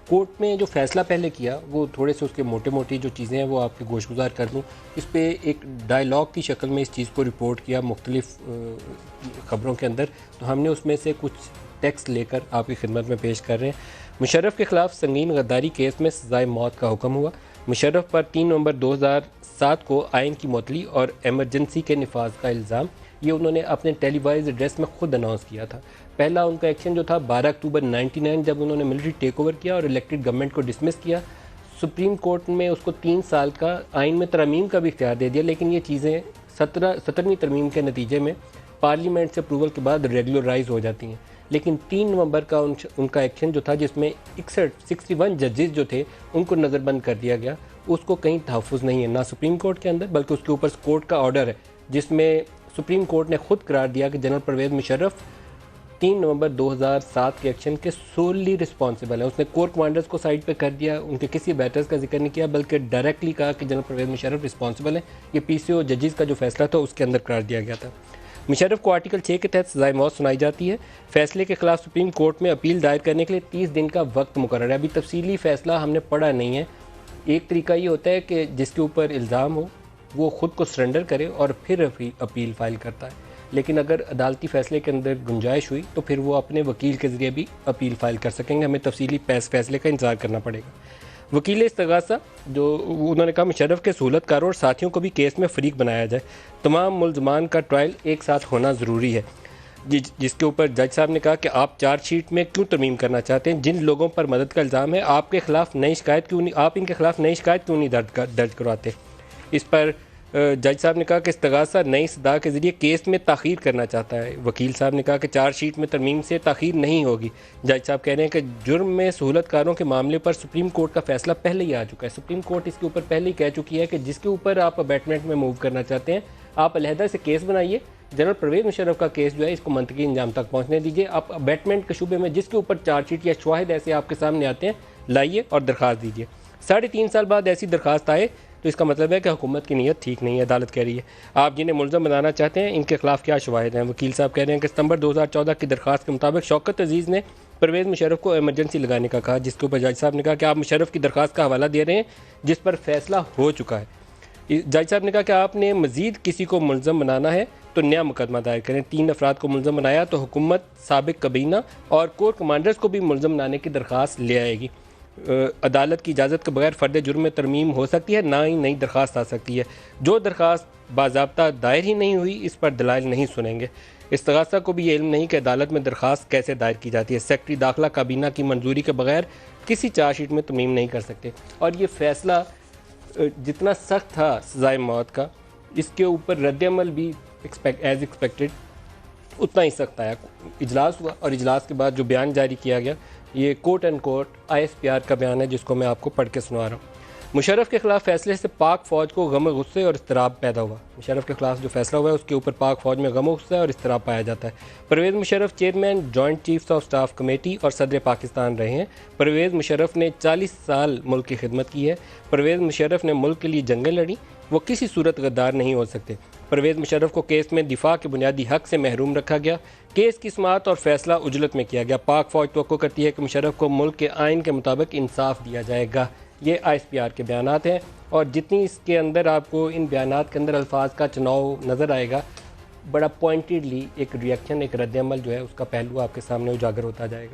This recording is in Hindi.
कोर्ट में जो फ़ैसला पहले किया वो थोड़े से उसके मोटे मोटी जो चीज़ें हैं वो आपके गोशगुजार कर दूँ। इस पे एक डायलॉग की शक्ल में इस चीज़ को रिपोर्ट किया मुख्तलिफ़ ख़बरों के अंदर, तो हमने उसमें से कुछ टेक्स्ट लेकर आपकी खिदमत में पेश कर रहे हैं। मुशर्रफ के ख़िलाफ़ संगीन गद्दारी केस में सज़ाए मौत का हुक्म हुआ। मुशर्रफ पर 3 नवंबर 2007 को आइन की मुअत्तली और एमरजेंसी के निफाज का इल्ज़ाम, ये उन्होंने अपने टेलीवाइज एड्रेस में खुद अनाउंस किया था। पहला उनका एक्शन जो था 12 अक्टूबर 99 जब उन्होंने मिलिट्री टेक ओवर किया और इलेक्टेड गवर्नमेंट को डिसमिस किया। सुप्रीम कोर्ट में उसको 3 साल का आइन में तरमीम का भी इख्तियार दे दिया, लेकिन ये चीज़ें 17वीं तरमीम के नतीजे में पार्लियामेंट से अप्रूवल के बाद रेगुलराइज हो जाती हैं। लेकिन 3 नवंबर का उनका एक्शन जो था जिसमें 61 जजेस जो थे उनको नज़रबंद कर दिया गया, उसको कहीं तहफ़्फ़ुज़ नहीं है ना सुप्रीम कोर्ट के अंदर, बल्कि उसके ऊपर कोर्ट का ऑर्डर है जिसमें सुप्रीम कोर्ट ने खुद करार दिया कि जनरल परवेज़ मुशर्रफ 3 नवंबर 2007 के एक्शन के सोली रिस्पॉन्सिबल है। उसने कोर कमांडर्स को साइड पे कर दिया, उनके किसी बैटर्स का जिक्र नहीं किया, बल्कि डायरेक्टली कहा कि जनरल परवेज़ मुशर्रफ रिस्पॉन्सिबल है। ये पीसीओ जजेस का जो फैसला था उसके अंदर करार दिया गया था। मुशर्रफ को आर्टिकल 6 के तहत सज़ाए मौत सुनाई जाती है। फैसले के खिलाफ सुप्रीम कोर्ट में अपील दायर करने के लिए 30 दिन का वक्त मुकर्रर है। अभी तफसीली फ़ैसला हमने पढ़ा नहीं है। एक तरीका ये होता है कि जिसके ऊपर इल्ज़ाम हो वो ख़ुद को सरेंडर करे और फिर अपील फ़ाइल करता है, लेकिन अगर अदालती फ़ैसले के अंदर गुंजाइश हुई तो फिर वो अपने वकील के ज़रिए भी अपील फ़ाइल कर सकेंगे। हमें तफसीली फ़ैसले का इंतज़ार करना पड़ेगा। वकील इस्तगासा जो उन्होंने कहा मुशर्रफ के सहूलतकारों और साथियों को भी केस में फ़रीक बनाया जाए। तमाम मुल्ज़मान का ट्रायल एक साथ होना ज़रूरी है। जिसके ऊपर जज साहब ने कहा कि आप चार्जशीट में क्यों तरमीम करना चाहते हैं, जिन लोगों पर मदद का इल्ज़ाम है आपके खिलाफ नई शिकायत क्यों नहीं, आप इनके खिलाफ नई शिकायत क्यों नहीं दर्ज करवाते। इस पर जज साहब ने कहा कि इस्तगासा नई सदा के ज़रिए केस में ताख़ीर करना चाहता है। वकील साहब ने कहा कि चार्जशीट में तरमीम से ताख़ीर नहीं होगी। जज साहब कह रहे हैं कि जुर्म में सहूलतकारों के मामले पर सुप्रीम कोर्ट का फ़ैसला पहले ही आ चुका है। सुप्रीम कोर्ट इसके ऊपर पहले ही कह चुकी है कि जिसके ऊपर आप अबैटमेंट में मूव करना चाहते हैं आप अलहदा से केस बनाइए। जनरल परवेज़ मुशर्रफ का केस जो है इसको मंतकी अंजाम तक पहुँचने दीजिए। आप अबैटमेंट के शुबे में जिसके ऊपर चार्जशीट या शवाहिद ऐसे आपके सामने आते हैं लाइए और दरख्वास्त दीजिए। 3.5 साल बाद ऐसी दरख्वास्त आए तो इसका मतलब है कि हुकूमत की नीयत ठीक नहीं है। अदालत कह रही है आप जिन्हें मुलज़म बनाना चाहते हैं इनके खिलाफ क्या शवाहिद हैं। वकील साहब कह रहे हैं कि सितंबर 2014 की दरख्वास्त के मुताबिक शौकत अजीज़ ने परवेज़ मुशर्रफ को एमरजेंसी लगाने का कहा, जिसके ऊपर जज साहब ने कहा कि आप मुशर्रफ की दरख्वास्त का हवाला दे रहे हैं जिस पर फैसला हो चुका है। जज साहब ने कहा कि आपने मज़ीद किसी को मुलज़म बनाना है तो नया मुकदमा दायर करें। 3 अफराद को मुलज़म बनाया तो हुकूमत साबिक कबीना और कोर कमांडर्स को भी मुलज़म बनाने की दरख्वास्त ले आएगी। अदालत की इजाज़त के बगैर फ़र्द जुर्म में तरमीम हो सकती है, ना ही नई दरख्वास्त आ सकती है। जो दरख्वास्त बाज़ाब्ता दायर ही नहीं हुई इस पर दलाइल नहीं सुनेंगे। इस्तगासा को भी ये इल्म नहीं कि अदालत में दरख्वास्त कैसे दायर की जाती है। सेक्रेटरी दाखिला काबीना की मंजूरी के बगैर किसी चार्जशीट में तरमीम नहीं कर सकते। और ये फ़ैसला जितना सख्त था सज़ाए मौत का, इसके ऊपर रद्दअमल भी एज़ एक्सपेक्टेड उतना ही सख्त आया। इजलास हुआ और इजलास के बाद जो बयान जारी किया गया ये कोट एंड कोट ISPR का बयान है जिसको मैं आपको पढ़ के सुना रहा हूँ। मुशर्रफ के खिलाफ फैसले से पाक फ़ौज को गम गुस्से और इस्तराब पैदा हुआ। मुशर्रफ के खिलाफ जो फैसला हुआ है उसके ऊपर पाक फ़ौज में गम गुस्सा और इस्तराब पाया जाता है। Parvez Musharraf chairman joint chiefs of staff committee और सदर पाकिस्तान रहे हैं। परवेज़ मुशर्रफ ने 40 साल मुल्क की खिदमत की है। परवेज़ मुशर्रफ ने मुल्क के लिए जंगें लड़ी, वो किसी सूरत गद्दार नहीं हो सकते। परवेज़ मुशर्रफ को केस में दिफा के बुनियादी हक से महरूम रखा गया। केस की समाअत और फैसला उजलत में किया गया। पाक फ़ौज तवक्को करती है कि मुशर्रफ को मुल्क के आइन के मुताबिक इंसाफ दिया जाएगा। ये ISPR के बयानात हैं और जितनी इसके अंदर आपको इन बयानात के अंदर अल्फाज का चुनाव नज़र आएगा, बड़ा पॉइंटेडली एक रिएक्शन, एक रद्दअमल जो है उसका पहलू आपके सामने उजागर होता जाएगा।